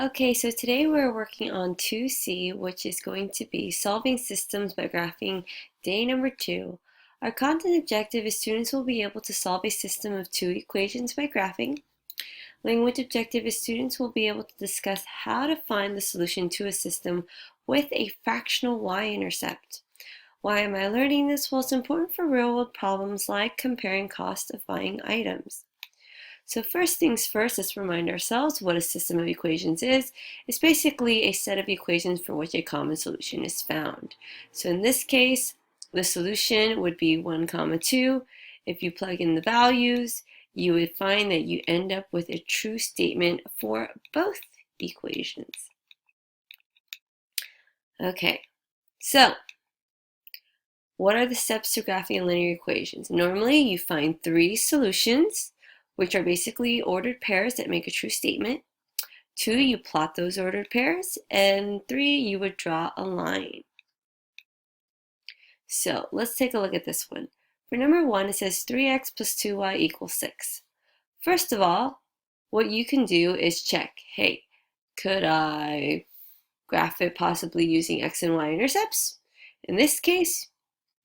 Okay, so today we're working on 2C, which is going to be solving systems by graphing day number 2. Our content objective is students will be able to solve a system of 2 equations by graphing. Language objective is students will be able to discuss how to find the solution to a system with a fractional y-intercept. Why am I learning this? Well, it's important for real-world problems like comparing cost of buying items. So first things first, let's remind ourselves what a system of equations is. It's basically a set of equations for which a common solution is found. So in this case, the solution would be 1, 2. If you plug in the values, you would find that you end up with a true statement for both equations. Okay, so what are the steps to graphing linear equations? Normally, you find 3 solutions, which are basically ordered pairs that make a true statement. 2, you plot those ordered pairs. And 3, you would draw a line. So let's take a look at this one. For number 1, it says 3x plus 2y equals 6. First of all, what you can do is check, hey, could I graph it possibly using x and y intercepts? In this case,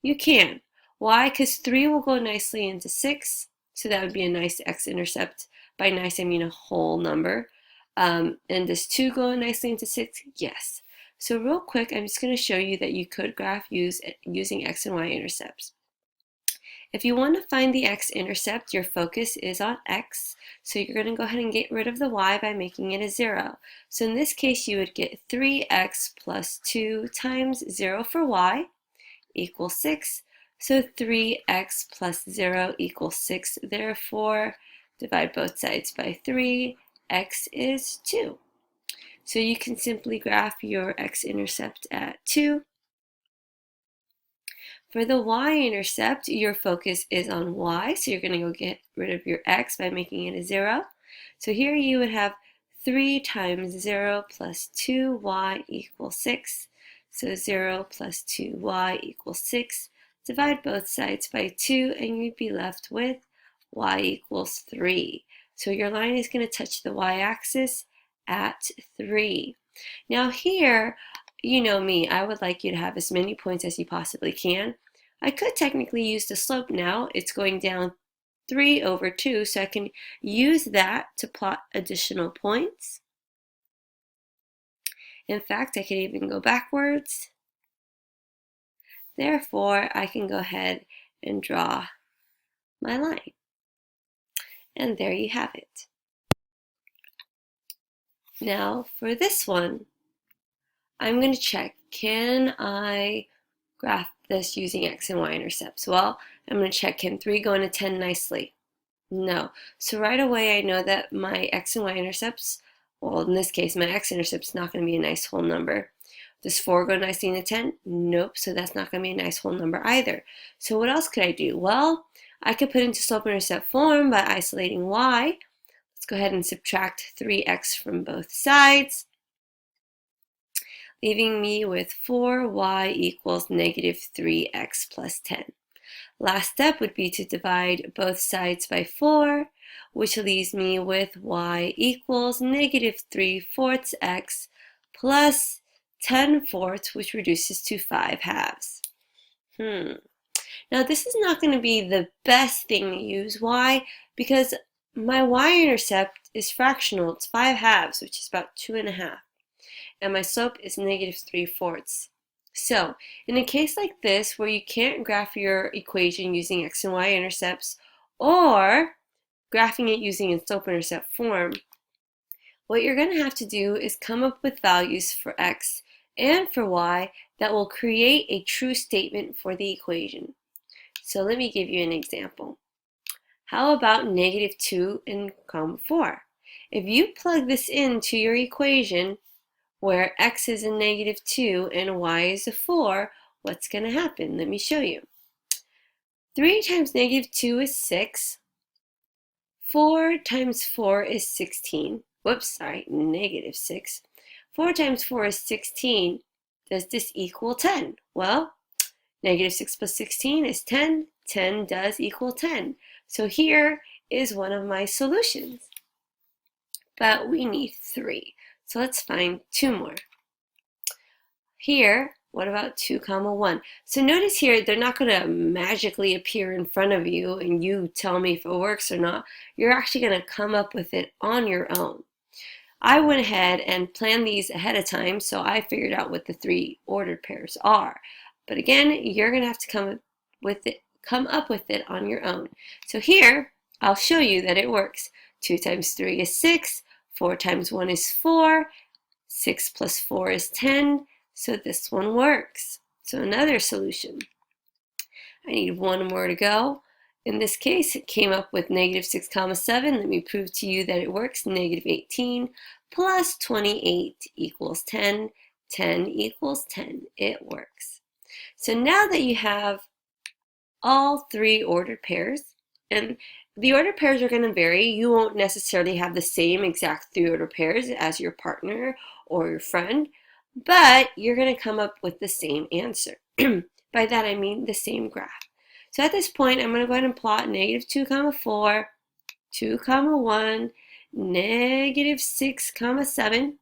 you can. Why? Because 3 will go nicely into 6. So that would be a nice x-intercept. By nice, I mean a whole number. And does 2 go nicely into 6? Yes. So real quick, I'm just going to show you that you could graph using x and y intercepts. If you want to find the x-intercept, your focus is on x. So you're going to go ahead and get rid of the y by making it a 0. So in this case, you would get 3x plus 2 times 0 for y equals 6. So 3x plus 0 equals 6. Therefore, divide both sides by 3. X is 2. So you can simply graph your x-intercept at 2. For the y-intercept, your focus is on y. So you're going to go get rid of your x by making it a 0. So here you would have 3 times 0 plus 2y equals 6. So 0 plus 2y equals 6. Divide both sides by 2 and you'd be left with y equals 3. So your line is going to touch the y-axis at 3. Now here, you know me, I would like you to have as many points as you possibly can. I could technically use the slope now. It's going down 3 over 2, so I can use that to plot additional points. In fact, I could even go backwards. Therefore, I can go ahead and draw my line. And there you have it. Now, for this one, I'm going to check, can I graph this using x and y intercepts? Well, I'm going to check, can 3 go into 10 nicely? No. So right away, I know that my x and y intercepts, well, in this case, my x-intercept is not going to be a nice whole number. Does 4 go nicely into 10? Nope, so that's not going to be a nice whole number either. So what else could I do? Well, I could put into slope-intercept form by isolating y. Let's go ahead and subtract 3x from both sides, leaving me with 4y equals negative 3x plus 10. Last step would be to divide both sides by 4, which leaves me with y equals negative 3/4 x plus 10/4, which reduces to 5/2. Now this is not going to be the best thing to use. Why? Because my y-intercept is fractional. It's 5/2, which is about 2.5. And my slope is negative 3/4. So in a case like this, where you can't graph your equation using x and y intercepts, or graphing it using a slope-intercept form, what you're going to have to do is come up with values for x and for y that will create a true statement for the equation. So let me give you an example. How about negative 2 and 4? If you plug this into your equation where x is a negative 2 and y is a 4, what's going to happen? Let me show you. 3 times negative 2 is 6. 4 times 4 is 16. Whoops, sorry, negative 6. 4 times 4 is 16. Does this equal 10? Well, negative 6 plus 16 is 10. 10 does equal 10. So here is one of my solutions. But we need 3. So let's find 2 more. Here, what about 2 comma 1? So notice here, they're not going to magically appear in front of you and you tell me if it works or not. You're actually going to come up with it on your own. I went ahead and planned these ahead of time, so I figured out what the 3 ordered pairs are. But again, you're going to have to come up with it on your own. So here, I'll show you that it works. 2 times 3 is 6, 4 times 1 is 4, 6 plus 4 is 10, so this one works. So another solution. I need 1 more to go. In this case, it came up with negative 6 comma 7. Let me prove to you that it works. Negative 18 plus 28 equals 10. 10 equals 10. It works. So now that you have all 3 ordered pairs, and the ordered pairs are going to vary. You won't necessarily have the same exact 3 ordered pairs as your partner or your friend, but you're going to come up with the same answer. By that I mean the same graph. So at this point, I'm going to go ahead and plot negative 2 comma 4, 2 comma 1, negative 6 comma 7,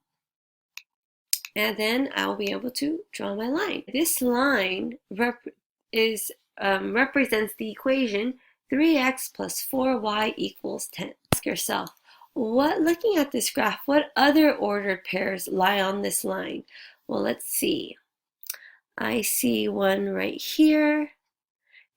and then I'll be able to draw my line. This line represents the equation 3x plus 4y equals 10. Ask yourself, looking at this graph, what other ordered pairs lie on this line? Well, let's see. I see one right here,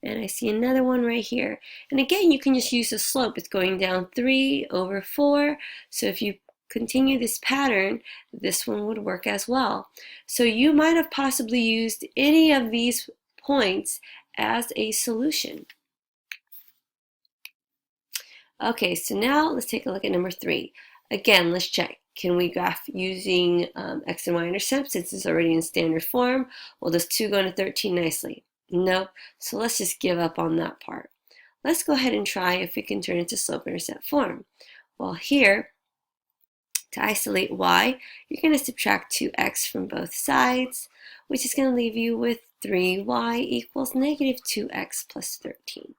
and I see another one right here. And again, you can just use the slope. It's going down 3 over 4. So if you continue this pattern, this one would work as well. So you might have possibly used any of these points as a solution. Okay, so now let's take a look at number 3. Again, let's check. Can we graph using x and y intercepts since it's already in standard form? Well, does 2 go into 13 nicely? Nope. So let's just give up on that part. Let's go ahead and try if we can turn it to slope-intercept form. Well, here, to isolate y, you're going to subtract 2x from both sides, which is going to leave you with 3y equals negative 2x plus 13.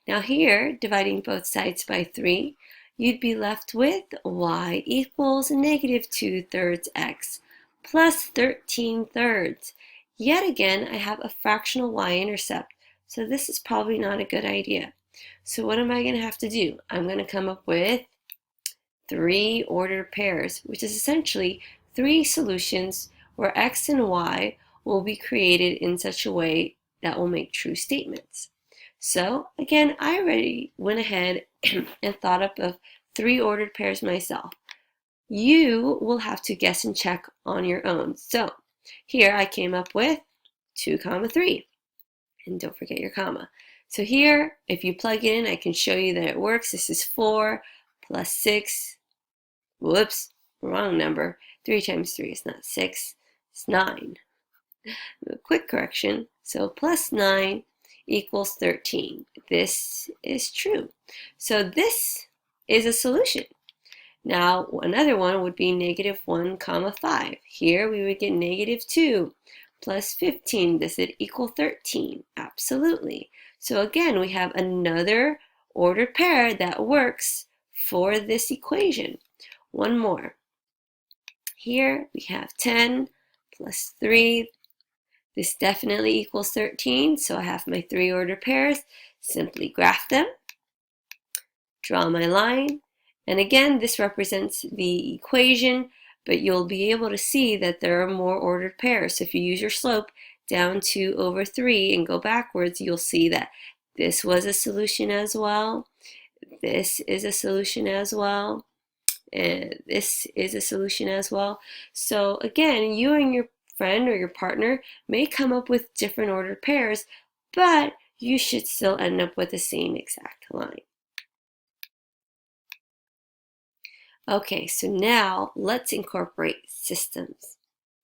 Now here, dividing both sides by 3, you'd be left with y equals negative 2/3 x plus 13/3. Yet again, I have a fractional y-intercept, so this is probably not a good idea. So what am I going to have to do? I'm going to come up with 3 ordered pairs, which is essentially 3 solutions where x and y will be created in such a way that will make true statements. So again, I already went ahead and thought up of 3 ordered pairs myself. You will have to guess and check on your own. So here I came up with 2 comma 3. And don't forget your comma. So here, if you plug it in, I can show you that it works. This is 4 plus 6. Whoops, wrong number. 3 times 3 is not 6, it's 9. A quick correction. So plus 9 equals 13. This is true. So this is a solution. Now another one would be negative 1 comma 5. Here we would get negative 2 plus 15. Does it equal 13? Absolutely. So again, we have another ordered pair that works for this equation. One more. Here we have 10 plus 3. This definitely equals 13, so I have my 3 ordered pairs. Simply graph them, draw my line, and again, this represents the equation, but you'll be able to see that there are more ordered pairs. So if you use your slope down to over 3 and go backwards, you'll see that this was a solution as well, this is a solution as well, and this is a solution as well. So again, you and your friend or your partner may come up with different ordered pairs, but you should still end up with the same exact line. Okay, so now let's incorporate systems.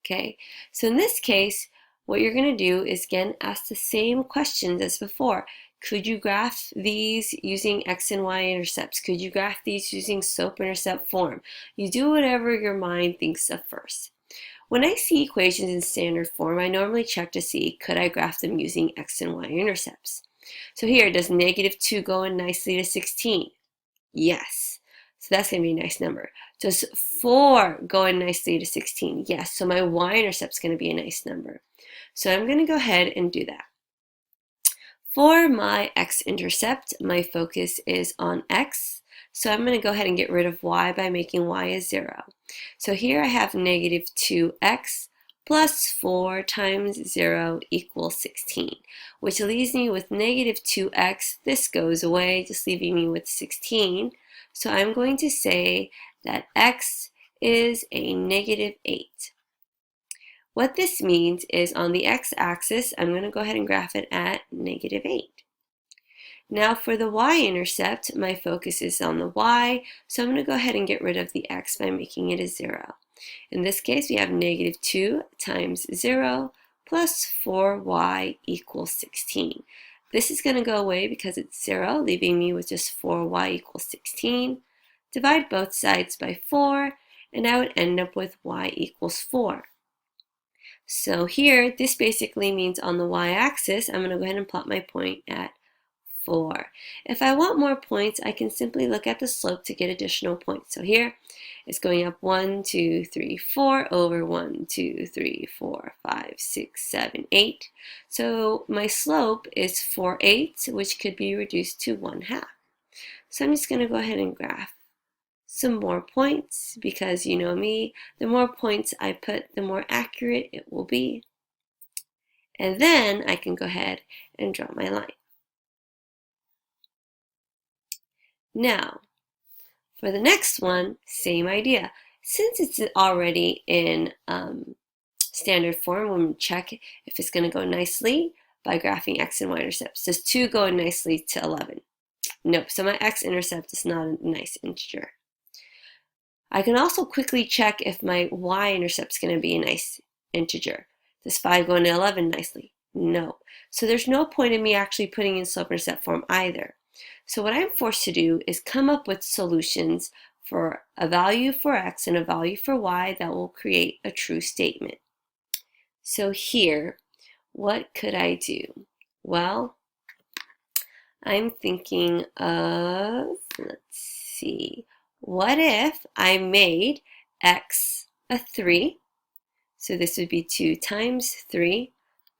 Okay, so in this case, what you're going to do is again ask the same questions as before. Could you graph these using x and y intercepts? Could you graph these using slope-intercept form? You do whatever your mind thinks of first. When I see equations in standard form, I normally check to see, could I graph them using x and y intercepts? So here, does negative 2 go in nicely to 16? Yes. So that's going to be a nice number. Does 4 going nicely to 16? Yes, so my y-intercept is going to be a nice number. So I'm going to go ahead and do that. For my x-intercept, my focus is on x. So I'm going to go ahead and get rid of y by making y a 0. So here I have negative 2x plus 4 times 0 equals 16, which leaves me with negative 2x. This goes away, just leaving me with 16. So I'm going to say that x is a negative 8. What this means is on the x-axis, I'm going to go ahead and graph it at negative 8. Now for the y-intercept, my focus is on the y, so I'm going to go ahead and get rid of the x by making it a 0. In this case, we have negative 2 times 0 plus 4y equals 16. This is going to go away because it's 0, leaving me with just 4y equals 16. Divide both sides by 4, and I would end up with y equals 4. So here, this basically means on the y-axis, I'm going to go ahead and plot my point at 4. If I want more points, I can simply look at the slope to get additional points. So here, it's going up 1, 2, 3, 4 over 1, 2, 3, 4, 5, 6, 7, 8. So my slope is 4/8, which could be reduced to 1/2. So I'm just going to go ahead and graph some more points because you know me, the more points I put, the more accurate it will be. And then I can go ahead and draw my line. Now, for the next one, same idea. Since it's already in standard form, we're going to check if it's going to go nicely by graphing x and y-intercepts. Does 2 go nicely to 11? Nope, so my x-intercept is not a nice integer. I can also quickly check if my y-intercept is going to be a nice integer. Does 5 go into 11 nicely? No. So there's no point in me actually putting in slope-intercept form either. So what I'm forced to do is come up with solutions for a value for x and a value for y that will create a true statement. So here, what could I do? Well, I'm thinking of, let's see, what if I made x a 3? So this would be 2 times 3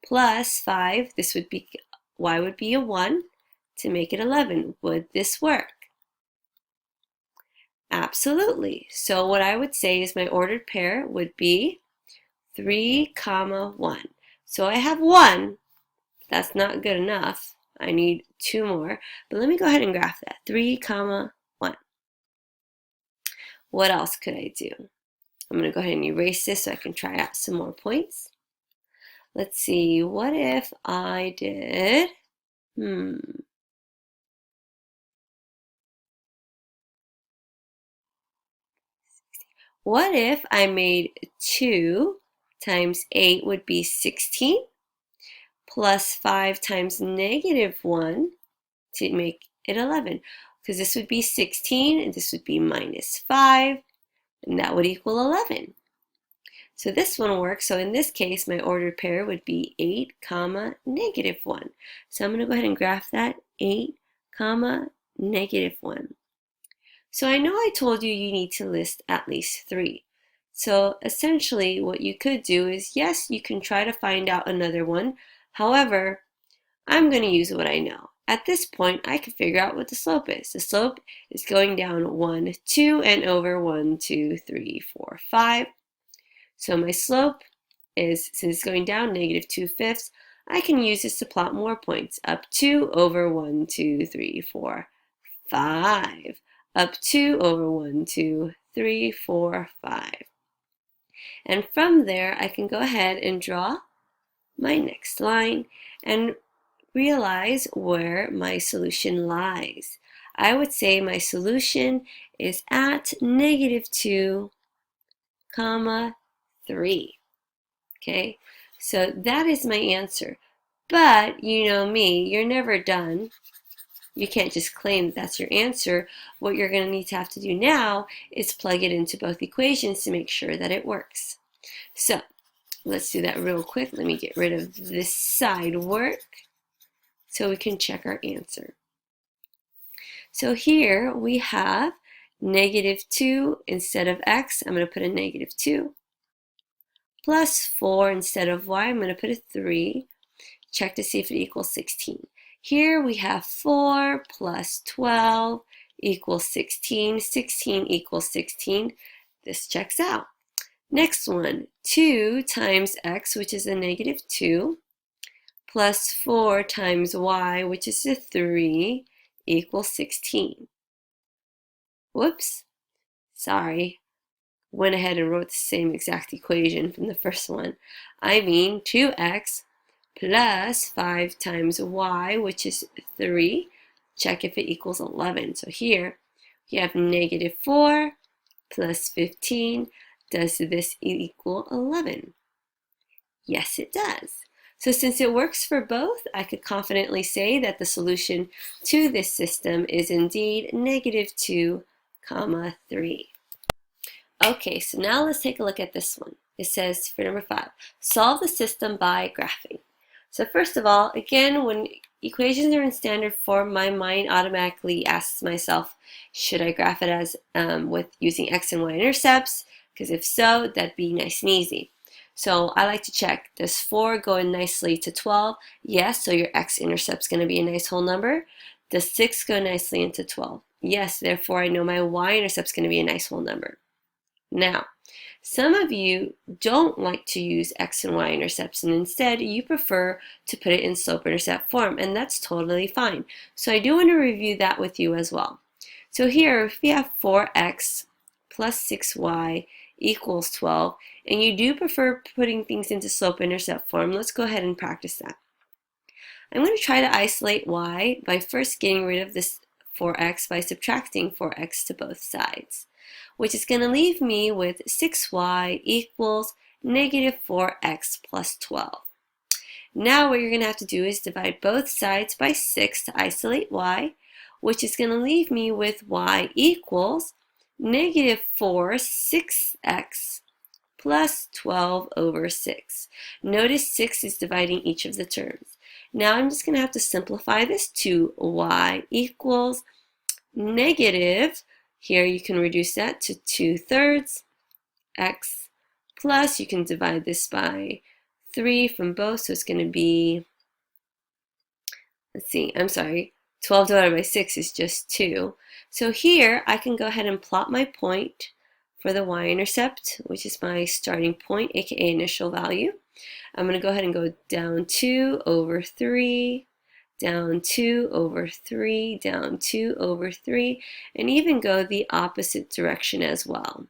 plus 5. This would be, y would be a 1 to make it 11. Would this work? Absolutely. So what I would say is my ordered pair would be 3, 1. So I have 1. That's not good enough. I need 2 more. But let me go ahead and graph that. 3, 1. What else could I do? I'm going to go ahead and erase this so I can try out some more points. Let's see. What if I did... What if I made 2 times 8 would be 16 plus 5 times negative 1 to make it 11? Because this would be 16 and this would be minus 5, and that would equal 11. So this one works. So in this case, my ordered pair would be 8, negative 1. So I'm going to go ahead and graph that 8, negative 1. So I know I told you you need to list at least 3. So essentially what you could do is, yes, you can try to find out another one. However, I'm going to use what I know. At this point, I can figure out what the slope is. The slope is going down 1, 2, and over 1, 2, 3, 4, 5. So my slope is, since it's going down, negative 2/5, I can use this to plot more points. Up 2 over 1, 2, 3, 4, 5. Up 2 over 1, 2, 3, 4, 5. And from there, I can go ahead and draw my next line and realize where my solution lies. I would say my solution is at negative 2, 3. Okay, so that is my answer. But you know me, you're never done. You can't just claim that that's your answer. What you're going to need to have to do now is plug it into both equations to make sure that it works. So let's do that real quick. Let me get rid of this side work so we can check our answer. So here we have negative 2 instead of x, I'm going to put a negative 2. Plus 4 instead of y, I'm going to put a 3. Check to see if it equals 16. Here we have 4 plus 12 equals 16. 16 equals 16. This checks out. Next one, 2 times x, which is a negative 2, plus 4 times y, which is a 3, equals 16. Whoops, sorry. Went ahead and wrote the same exact equation from the first one. I mean 2x plus 5 times y, which is 3. Check if it equals 11. So here we have negative 4 plus 15. Does this equal 11? Yes, it does. So since it works for both, I could confidently say that the solution to this system is indeed negative 2, 3. Okay, so now let's take a look at this one. It says for number 5, solve the system by graphing. So first of all, again, when equations are in standard form, my mind automatically asks myself, should I graph it as with using x and y intercepts? Because if so, that'd be nice and easy. So I like to check, does 4 go in nicely to 12? Yes, so your x-intercept's going to be a nice whole number. Does 6 go nicely into 12? Yes, therefore I know my y-intercept's going to be a nice whole number. Now, some of you don't like to use x and y intercepts, and instead you prefer to put it in slope-intercept form, and that's totally fine. So I do want to review that with you as well. So here, if we have 4x plus 6y equals 12, and you do prefer putting things into slope-intercept form, let's go ahead and practice that. I'm going to try to isolate y by first getting rid of this 4x by subtracting 4x to both sides, which is going to leave me with 6y equals negative 4x plus 12. Now what you're going to have to do is divide both sides by 6 to isolate y, which is going to leave me with y equals negative 4 6x plus 12 over 6. Notice 6 is dividing each of the terms. Now I'm just going to have to simplify this to y equals negative, here you can reduce that to 2/3 x plus, you can divide this by 3 from both, so it's going to be, let's see, I'm sorry, 12 divided by 6 is just 2. So here I can go ahead and plot my point for the y-intercept, which is my starting point, aka initial value. I'm going to go ahead and go down 2 over 3, down 2 over 3, down 2 over 3, and even go the opposite direction as well.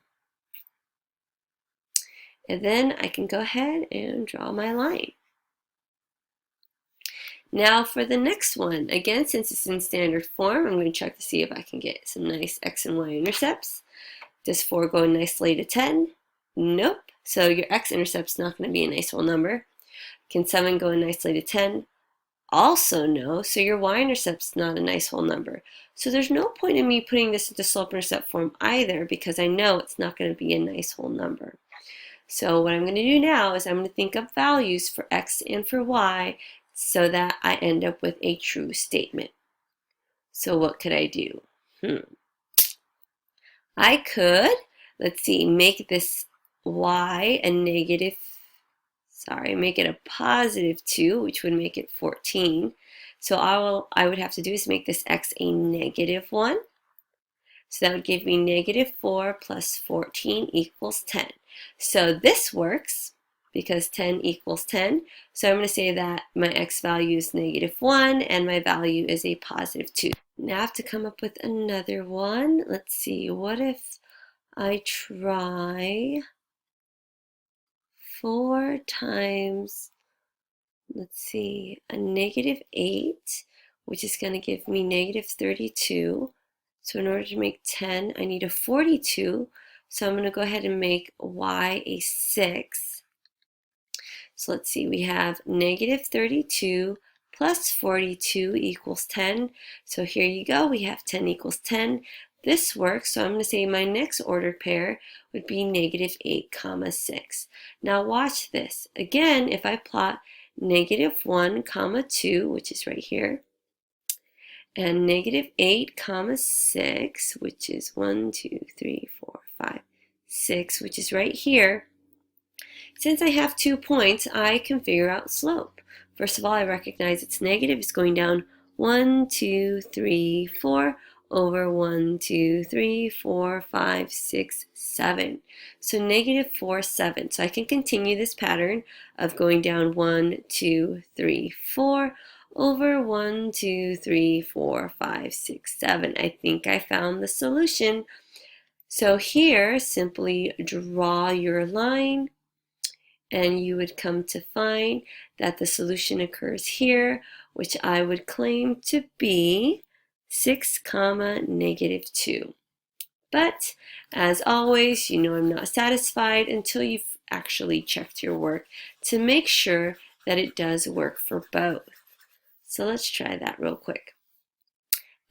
And then I can go ahead and draw my line. Now for the next one, again, since it's in standard form, I'm going to check to see if I can get some nice x and y intercepts. Does 4 go nicely to 10? Nope. So your x-intercept's not going to be a nice whole number. Can 7 go nicely to 10? Also no, so your y-intercept's not a nice whole number. So there's no point in me putting this into slope-intercept form either, because I know it's not going to be a nice whole number. So what I'm going to do now is I'm going to think up values for x and for y so that I end up with a true statement. So what could I do? I could, let's see, make this y a negative, make it a positive 2, which would make it 14. So I would have to do is make this x a negative 1. So that would give me negative 4 plus 14 equals 10. So this works because 10 equals 10. So I'm going to say that my x value is negative 1 and my value is a positive 2. Now I have to come up with another one. Let's see, what if I try 4 times, let's see, a negative 8, which is going to give me negative 32. So in order to make 10, I need a 42. So I'm going to go ahead and make y a 6. So let's see, we have negative 32 plus 42 equals 10. So here you go, we have 10 equals 10. This works, so I'm going to say my next ordered pair would be negative 8, 6. Now watch this. Again, if I plot negative 1, 2, which is right here, and negative 8 comma 6, which is 1, 2, 3, 4, 5, 6, which is right here. Since I have 2 points, I can figure out slope. First of all, I recognize it's negative. It's going down 1, 2, 3, 4 over 1, 2, 3, 4, 5, 6, 7. So negative 4, 7. So I can continue this pattern of going down 1, 2, 3, 4 over 1, 2, 3, 4, 5, 6, 7. I think I found the solution. So here, simply draw your line, and you would come to find that the solution occurs here, which I would claim to be 6 comma negative 2. But as always, you know I'm not satisfied until you've actually checked your work to make sure that it does work for both. So let's try that real quick.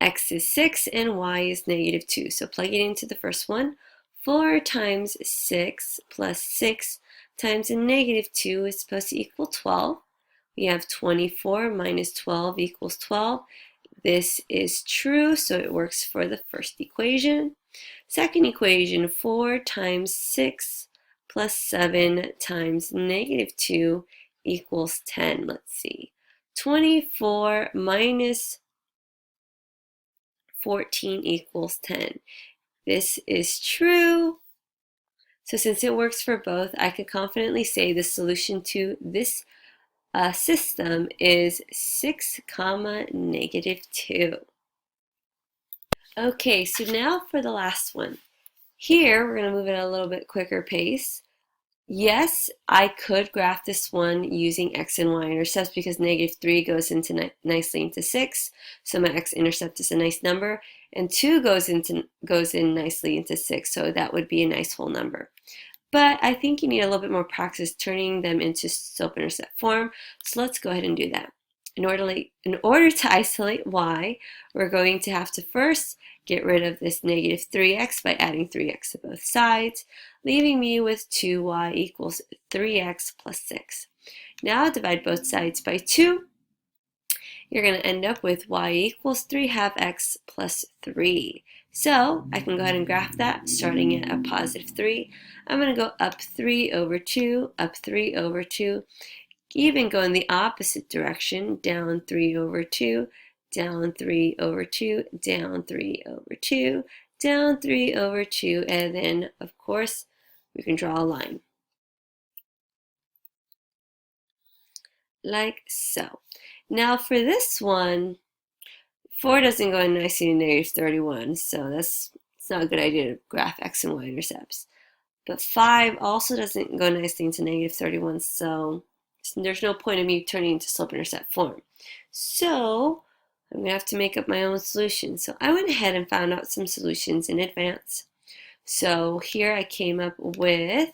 X is 6 and y is negative 2. So plug it into the first one. 4 times 6 plus 6 times a negative 2 is supposed to equal 12. We have 24 minus 12 equals 12. This is true, so it works for the first equation. Second equation, 4 times 6 plus 7 times negative 2 equals 10. Let's see. 24 minus 14 equals 10. This is true. So since it works for both, I can confidently say the solution to this system is 6 comma negative 2. Okay, so now for the last one. Here, we're going to move at a little bit quicker pace. Yes, I could graph this one using x and y intercepts because negative 3 goes into nicely into 6, so my x-intercept is a nice number, and 2 goes in nicely into 6, so that would be a nice whole number. But I think you need a little bit more practice turning them into slope-intercept form, so let's go ahead and do that. In order to isolate y, we're going to have to first get rid of this negative 3x by adding 3x to both sides, leaving me with 2y equals 3x plus 6. Now divide both sides by 2. You're going to end up with y equals 3 half x plus 3. So I can go ahead and graph that starting at a positive 3. I'm going to go up 3 over 2, up 3 over 2. Even go in the opposite direction, down 3 over 2, down 3 over 2, down 3 over 2, down 3 over 2, and then, of course, we can draw a line. Like so. Now for this one, 4 doesn't go in nicely to negative 31, so it's not a good idea to graph x and y intercepts. But 5 also doesn't go nicely into negative 31, so there's no point in me turning into slope-intercept form. So I'm going to have to make up my own solution. So I went ahead and found out some solutions in advance. So here I came up with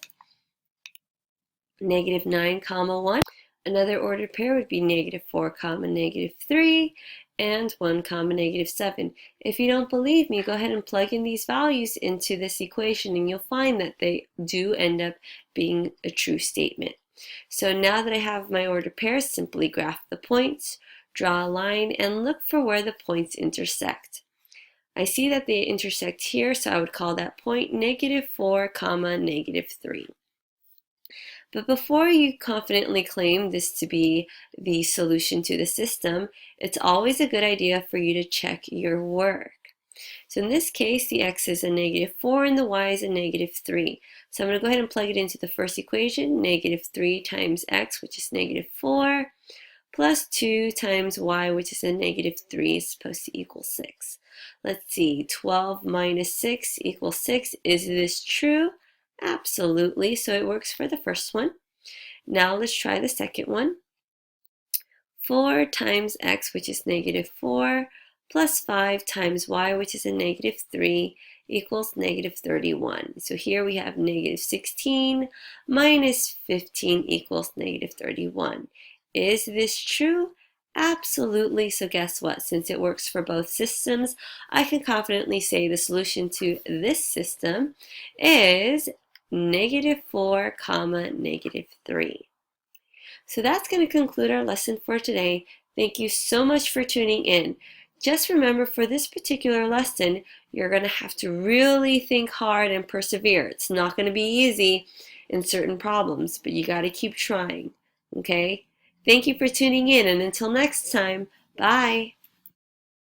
negative 9 comma 1. Another ordered pair would be negative 4 comma negative 3 and 1 comma negative 7. If you don't believe me, go ahead and plug in these values into this equation and you'll find that they do end up being a true statement. So now that I have my ordered pairs, simply graph the points, draw a line, and look for where the points intersect. I see that they intersect here, so I would call that point negative 4 comma negative 3. But before you confidently claim this to be the solution to the system, it's always a good idea for you to check your work. So in this case, the x is a negative 4 and the y is a negative 3. So I'm going to go ahead and plug it into the first equation. Negative 3 times x, which is negative 4, plus 2 times y, which is a negative 3, is supposed to equal 6. Let's see, 12 minus 6 equals 6. Is this true? Absolutely. So it works for the first one. Now let's try the second one. 4 times x, which is negative 4, plus 5 times y, which is a negative 3, equals negative 31. So here we have negative 16 minus 15 equals negative 31. Is this true? Absolutely. So guess what? Since it works for both systems, I can confidently say the solution to this system is negative 4 comma negative 3. So that's going to conclude our lesson for today. Thank you so much for tuning in. Just remember, for this particular lesson, you're going to have to really think hard and persevere. It's not going to be easy in certain problems, but you got to keep trying, okay? Thank you for tuning in, and until next time, bye.